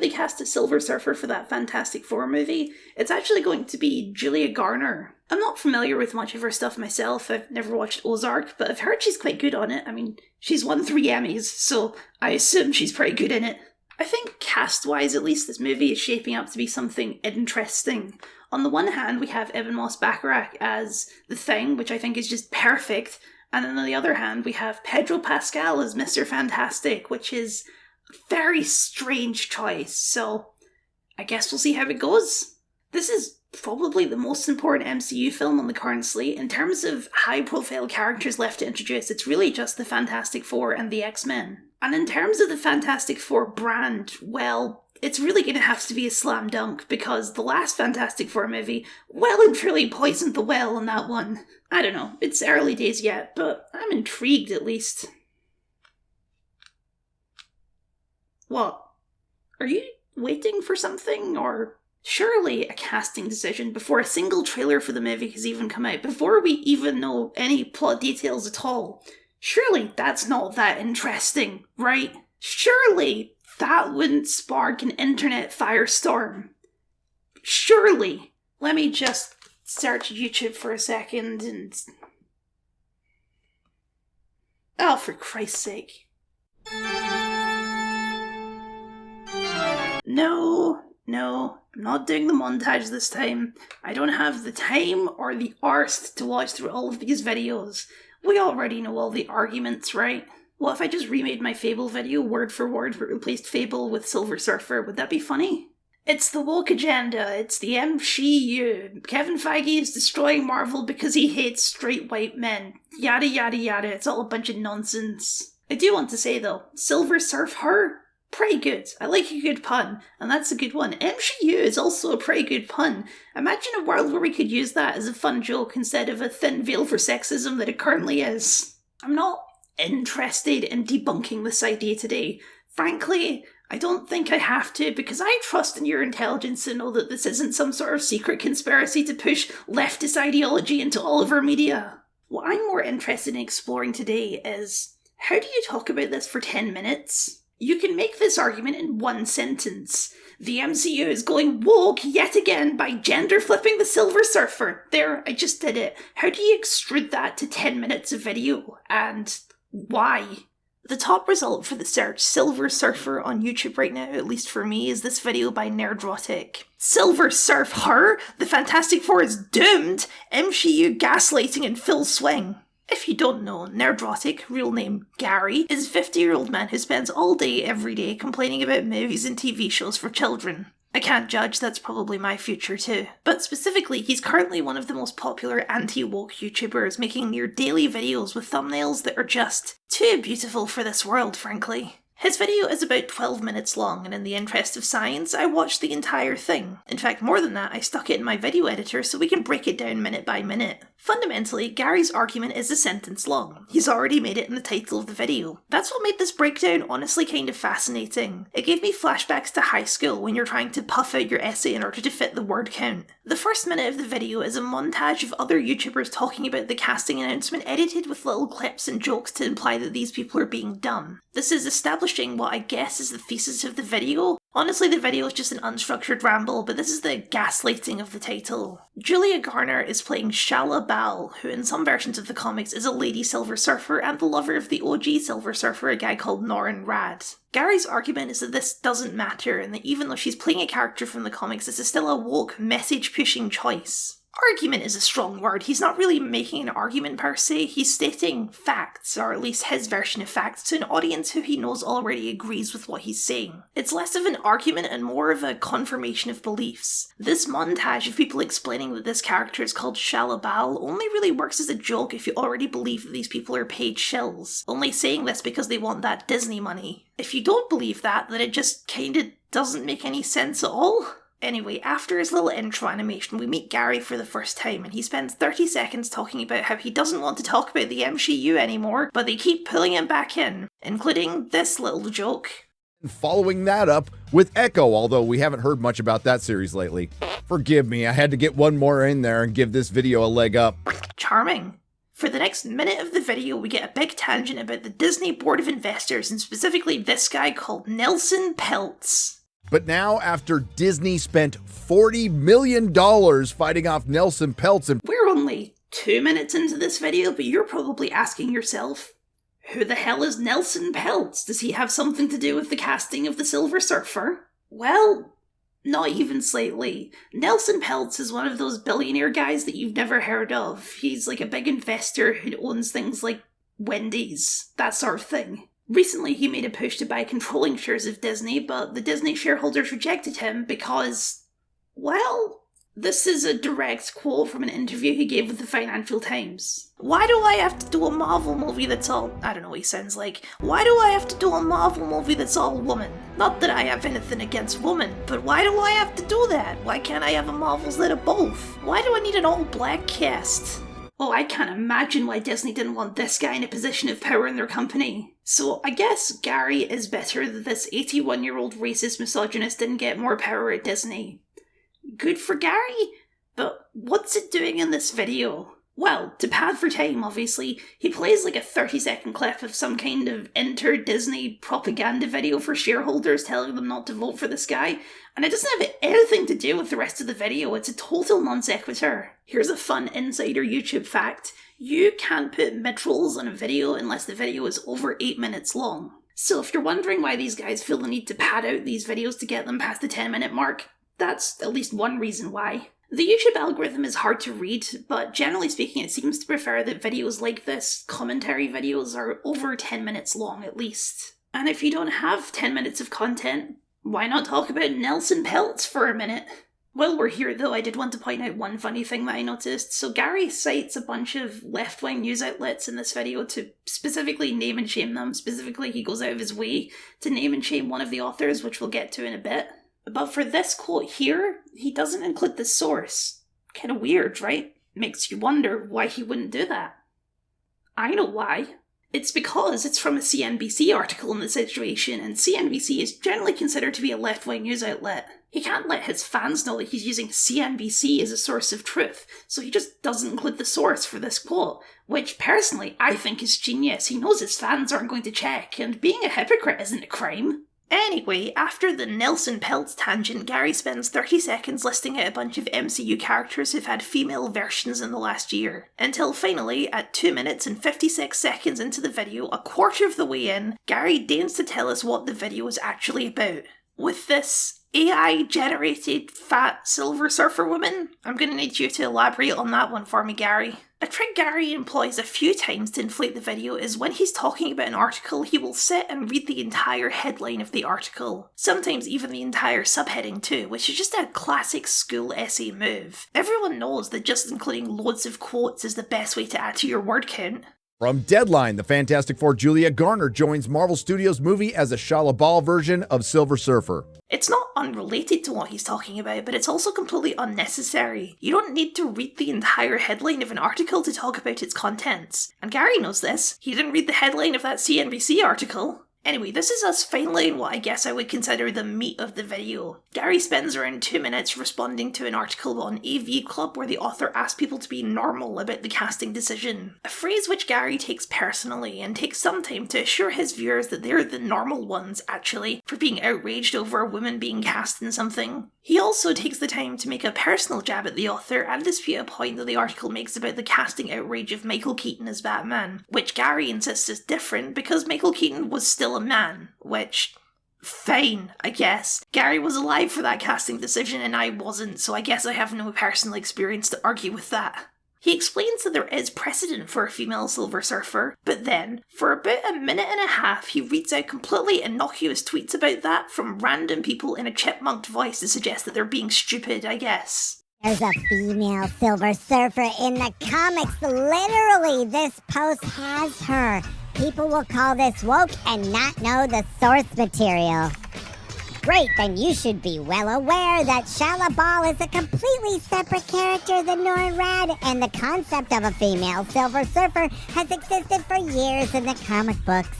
they cast a Silver Surfer for that Fantastic Four movie, it's actually going to be Julia Garner. I'm not familiar with much of her stuff myself. I've never watched Ozark, but I've heard she's quite good on it. I mean, she's won 3 Emmys, so I assume she's pretty good in it. I think cast-wise, at least, this movie is shaping up to be something interesting. On the one hand, we have Ebon Moss-Bachrach as the Thing, which I think is just perfect. And then on the other hand, we have Pedro Pascal as Mr. Fantastic, which is a very strange choice. So I guess we'll see how it goes. This is probably the most important MCU film on the current slate. In terms of high-profile characters left to introduce, it's really just the Fantastic Four and the X-Men. And in terms of the Fantastic Four brand, well, it's really going to have to be a slam dunk, because the last Fantastic Four movie well and truly poisoned the well on that one. I don't know, it's early days yet, but I'm intrigued at least. What? Are you waiting for something, or... Surely a casting decision before a single trailer for the movie has even come out, before we even know any plot details at all. Surely that's not that interesting, right? Surely that wouldn't spark an internet firestorm. Surely. Let me just search YouTube for a second and... Oh, for Christ's sake. No, I'm not doing the montage this time. I don't have the time or the arse to watch through all of these videos. We already know all the arguments, right? What if I just remade my Fable video word for word but replaced Fable with Silver Surfer? Would that be funny? It's the woke agenda. It's the MCU. Kevin Feige is destroying Marvel because he hates straight white men. Yada yada yada. It's all a bunch of nonsense. I do want to say though, Silver Surf her? Pretty good. I like a good pun, and that's a good one. MCU is also a pretty good pun. Imagine a world where we could use that as a fun joke instead of a thin veil for sexism that it currently is. I'm not interested in debunking this idea today. Frankly, I don't think I have to, because I trust in your intelligence to know that this isn't some sort of secret conspiracy to push leftist ideology into all of our media. What I'm more interested in exploring today is, how do you talk about this for 10 minutes? You can make this argument in one sentence. The MCU is going woke yet again by gender flipping the Silver Surfer. There, I just did it. How do you extrude that to 10 minutes of video? And why? The top result for the search Silver Surfer on YouTube right now, at least for me, is this video by Nerdrotic. Silver Surf her? The Fantastic Four is doomed! MCU gaslighting in full swing. If you don't know, Nerdrotic, real name Gary, is a 50-year-old man who spends all day, every day, complaining about movies and TV shows for children. I can't judge, that's probably my future too. But specifically, he's currently one of the most popular anti-woke YouTubers, making near daily videos with thumbnails that are just too beautiful for this world, frankly. His video is about 12 minutes long, and in the interest of science, I watched the entire thing. In fact, more than that, I stuck it in my video editor so we can break it down minute by minute. Fundamentally, Gary's argument is a sentence long. He's already made it in the title of the video. That's what made this breakdown honestly kind of fascinating. It gave me flashbacks to high school when you're trying to puff out your essay in order to fit the word count. The first minute of the video is a montage of other YouTubers talking about the casting announcement, edited with little clips and jokes to imply that these people are being dumb. This is establishing what I guess is the thesis of the video. Honestly, the video is just an unstructured ramble, but this is the gaslighting of the title. Julia Garner is playing Shala Bal, who in some versions of the comics is a lady Silver Surfer and the lover of the OG Silver Surfer, a guy called Norrin Rad. Gary's argument is that this doesn't matter, and that even though she's playing a character from the comics, this is still a woke, message-pushing choice. Argument is a strong word. He's not really making an argument per se, he's stating facts, or at least his version of facts, to an audience who he knows already agrees with what he's saying. It's less of an argument and more of a confirmation of beliefs. This montage of people explaining that this character is called Shala Bal only really works as a joke if you already believe that these people are paid shills, only saying this because they want that Disney money. If you don't believe that, then it just kinda doesn't make any sense at all. Anyway, after his little intro animation, we meet Gary for the first time, and he spends 30 seconds talking about how he doesn't want to talk about the MCU anymore, but they keep pulling him back in, including this little joke. Following that up with Echo, although we haven't heard much about that series lately. Forgive me, I had to get one more in there and give this video a leg up. Charming. For the next minute of the video, we get a big tangent about the Disney Board of Investors, and specifically this guy called Nelson Peltz. But now, after Disney spent $40 million fighting off Nelson Peltz and... We're only 2 minutes into this video, but you're probably asking yourself, who the hell is Nelson Peltz? Does he have something to do with the casting of the Silver Surfer? Well, not even slightly. Nelson Peltz is one of those billionaire guys that you've never heard of. He's like a big investor who owns things like Wendy's, that sort of thing. Recently, he made a push to buy controlling shares of Disney, but the Disney shareholders rejected him because, well, this is a direct quote from an interview he gave with the Financial Times. Why do I have to do a Marvel movie that's all... I don't know what he sounds like. Why do I have to do a Marvel movie that's all woman? Not that I have anything against women, but why do I have to do that? Why can't I have a Marvels that are both? Why do I need an all-black cast? Oh, I can't imagine why Disney didn't want this guy in a position of power in their company. So I guess Gary is bitter that this 81-year-old racist misogynist didn't get more power at Disney. Good for Gary, but what's it doing in this video? Well, to pad for time, obviously, he plays like a 30-second clip of some kind of inter-Disney propaganda video for shareholders telling them not to vote for this guy, and it doesn't have anything to do with the rest of the video. It's a total non sequitur. Here's a fun insider YouTube fact. You can't put mid-rolls on a video unless the video is over 8 minutes long. So if you're wondering why these guys feel the need to pad out these videos to get them past the 10-minute mark, that's at least one reason why. The YouTube algorithm is hard to read, but generally speaking it seems to prefer that videos like this, commentary videos, are over 10 minutes long at least. And if you don't have 10 minutes of content, why not talk about Nelson Peltz for a minute? While we're here though, I did want to point out one funny thing that I noticed. So Gary cites a bunch of left-wing news outlets in this video to specifically name and shame them. Specifically, he goes out of his way to name and shame one of the authors, which we'll get to in a bit. But for this quote here, he doesn't include the source. Kinda weird, right? Makes you wonder why he wouldn't do that. I know why. It's because it's from a CNBC article in the situation, and CNBC is generally considered to be a left-wing news outlet. He can't let his fans know that he's using CNBC as a source of truth, so he just doesn't include the source for this quote, which personally I think is genius. He knows his fans aren't going to check, and being a hypocrite isn't a crime. Anyway, after the Nelson Peltz tangent, Gary spends 30 seconds listing out a bunch of MCU characters who've had female versions in the last year. Until finally, at 2 minutes and 56 seconds into the video, a quarter of the way in, Gary deigns to tell us what the video is actually about. With this AI-generated fat Silver Surfer woman? I'm gonna need you to elaborate on that one for me, Gary. A trick Gary employs a few times to inflate the video is when he's talking about an article, he will sit and read the entire headline of the article. Sometimes even the entire subheading too, which is just a classic school essay move. Everyone knows that just including loads of quotes is the best way to add to your word count. From Deadline, the Fantastic Four Julia Garner joins Marvel Studios movie as a Shia LaBeouf version of Silver Surfer. It's not unrelated to what he's talking about, but it's also completely unnecessary. You don't need to read the entire headline of an article to talk about its contents. And Gary knows this. He didn't read the headline of that CNBC article. Anyway, this is us finally in what I guess I would consider the meat of the video. Gary spends around 2 minutes responding to an article on AVClub where the author asks people to be normal about the casting decision. A phrase which Gary takes personally and takes some time to assure his viewers that they're the normal ones, actually, for being outraged over a woman being cast in something. He also takes the time to make a personal jab at the author and dispute a point that the article makes about the casting outrage of Michael Keaton as Batman, which Gary insists is different because Michael Keaton was still a man, which, fine, I guess. Gary was alive for that casting decision and I wasn't, so I guess I have no personal experience to argue with that. He explains that there is precedent for a female Silver Surfer, but then, for about a minute and a half, he reads out completely innocuous tweets about that from random people in a chipmunked voice to suggest that they're being stupid, I guess. There's a female Silver Surfer in the comics. Literally, this post has her. People will call this woke and not know the source material. Great, then you should be well aware that Shia LaBeouf is a completely separate character than Norad, and the concept of a female Silver Surfer has existed for years in the comic books.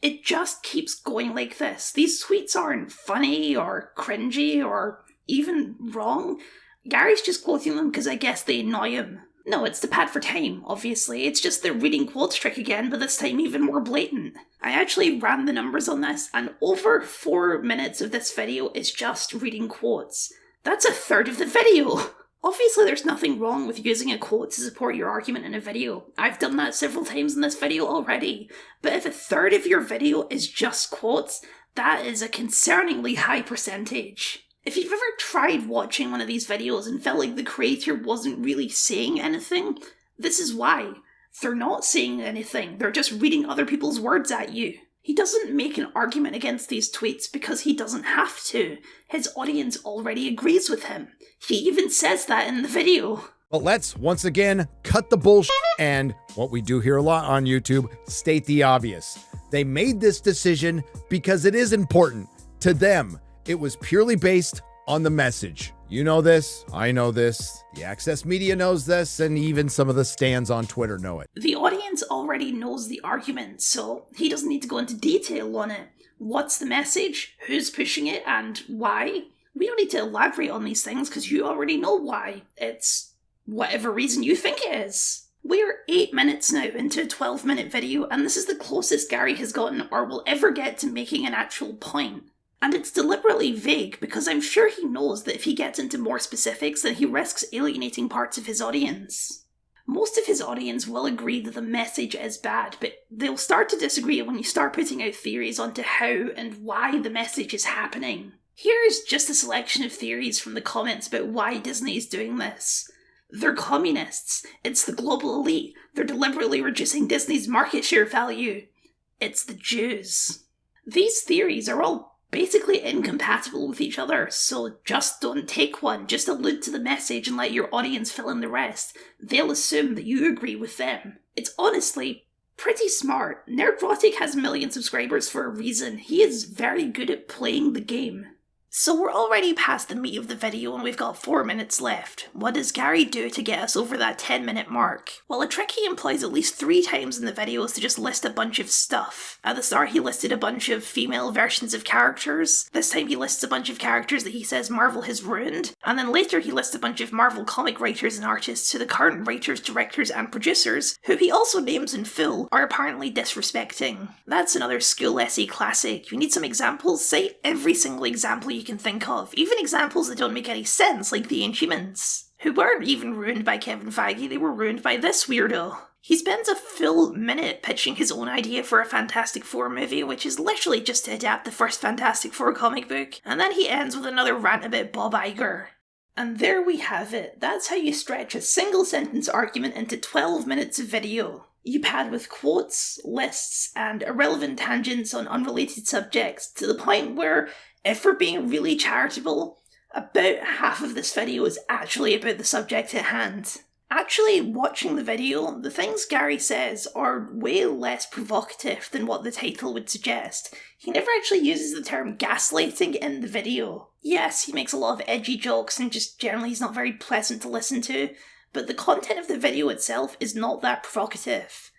It just keeps going like this. These tweets aren't funny or cringy or even wrong. Gary's just quoting them because I guess they annoy him. No, it's the pad for time, obviously. It's just the reading quotes trick again, but this time even more blatant. I actually ran the numbers on this, and over 4 minutes of this video is just reading quotes. That's a third of the video! Obviously there's nothing wrong with using a quote to support your argument in a video. I've done that several times in this video already. But if a third of your video is just quotes, that is a concerningly high percentage. If you've ever tried watching one of these videos and felt like the creator wasn't really saying anything, this is why. They're not saying anything, they're just reading other people's words at you. He doesn't make an argument against these tweets because he doesn't have to. His audience already agrees with him. He even says that in the video. But let's, once again, cut the bullshit and, what we do here a lot on YouTube, state the obvious. They made this decision because it is important to them. It was purely based on the message. You know this, I know this, the Access Media knows this, and even some of the stands on Twitter know it. The audience already knows the argument, so he doesn't need to go into detail on it. What's the message, who's pushing it, and why? We don't need to elaborate on these things because you already know why. It's whatever reason you think it is. We're 8 minutes now into a 12-minute video, and this is the closest Gary has gotten or will ever get to making an actual point. And it's deliberately vague because I'm sure he knows that if he gets into more specifics then he risks alienating parts of his audience. Most of his audience will agree that the message is bad, but they'll start to disagree when you start putting out theories onto how and why the message is happening. Here's just a selection of theories from the comments about why Disney is doing this. They're communists. It's the global elite. They're deliberately reducing Disney's market share value. It's the Jews. These theories are all basically incompatible with each other, so just don't take one. Just allude to the message and let your audience fill in the rest. They'll assume that you agree with them. It's honestly pretty smart. Nerdrotic has 1 million subscribers for a reason. He is very good at playing the game. So we're already past the meat of the video and we've got 4 minutes left. What does Gary do to get us over that 10-minute mark? Well, a trick he employs at least 3 times in the video is to just list a bunch of stuff. At the start he listed a bunch of female versions of characters. This time he lists a bunch of characters that he says Marvel has ruined. And then later he lists a bunch of Marvel comic writers and artists who the current writers, directors and producers, who he also names in full, are apparently disrespecting. That's another school essay classic. You need some examples? Cite every single example you can think of, even examples that don't make any sense, like the Inhumans, who weren't even ruined by Kevin Feige, they were ruined by this weirdo. He spends a full minute pitching his own idea for a Fantastic Four movie, which is literally just to adapt the first Fantastic Four comic book, and then he ends with another rant about Bob Iger. And there we have it. That's how you stretch a single sentence argument into 12 minutes of video. You pad with quotes, lists, and irrelevant tangents on unrelated subjects to the point where, if we're being really charitable, about half of this video is actually about the subject at hand. Actually, watching the video, the things Gary says are way less provocative than what the title would suggest. He never actually uses the term gaslighting in the video. Yes, he makes a lot of edgy jokes and just generally he's not very pleasant to listen to, but the content of the video itself is not that provocative.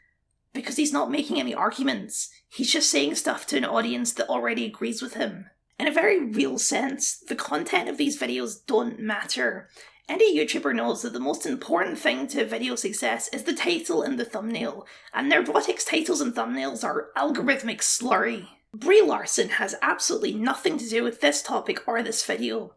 Because he's not making any arguments. He's just saying stuff to an audience that already agrees with him. In a very real sense, the content of these videos don't matter. Any YouTuber knows that the most important thing to video success is the title and the thumbnail, and Nerdrotic's titles and thumbnails are algorithmic slurry. Brie Larson has absolutely nothing to do with this topic or this video,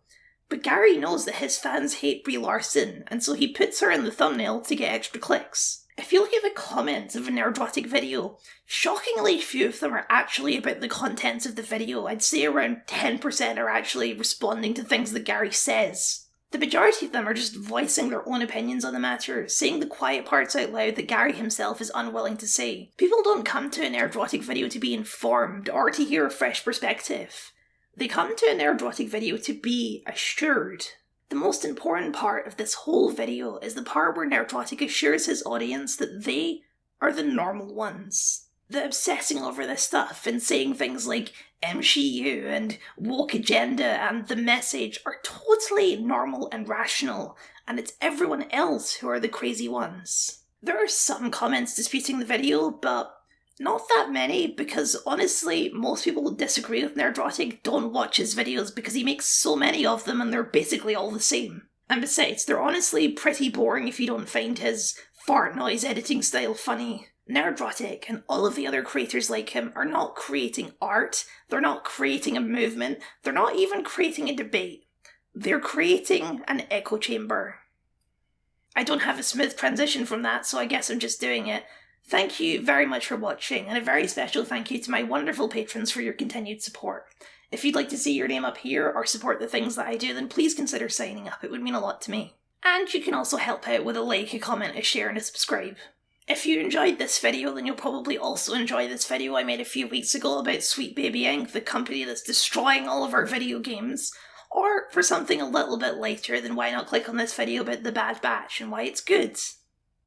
but Gary knows that his fans hate Brie Larson, and so he puts her in the thumbnail to get extra clicks. If you look at the comments of a Nerdrotic video, shockingly few of them are actually about the contents of the video. I'd say around 10% are actually responding to things that Gary says. The majority of them are just voicing their own opinions on the matter, saying the quiet parts out loud that Gary himself is unwilling to say. People don't come to a Nerdrotic video to be informed or to hear a fresh perspective. They come to a Nerdrotic video to be assured. The most important part of this whole video is the part where Nerdrotic assures his audience that they are the normal ones. The obsessing over this stuff and saying things like MCU and woke agenda and the message are totally normal and rational, and it's everyone else who are the crazy ones. There are some comments disputing the video, but not that many, because honestly, most people who disagree with Nerdrotic don't watch his videos because he makes so many of them and they're basically all the same. And besides, they're honestly pretty boring if you don't find his fart noise editing style funny. Nerdrotic and all of the other creators like him are not creating art, they're not creating a movement, they're not even creating a debate. They're creating an echo chamber. I don't have a smooth transition from that, so I guess I'm just doing it. Thank you very much for watching, and a very special thank you to my wonderful patrons for your continued support. If you'd like to see your name up here or support the things that I do, then please consider signing up. It would mean a lot to me. And you can also help out with a like, a comment, a share, and a subscribe. If you enjoyed this video, then you'll probably also enjoy this video I made a few weeks ago about Sweet Baby Inc., the company that's destroying all of our video games. Or for something a little bit lighter, then why not click on this video about The Bad Batch and why it's good.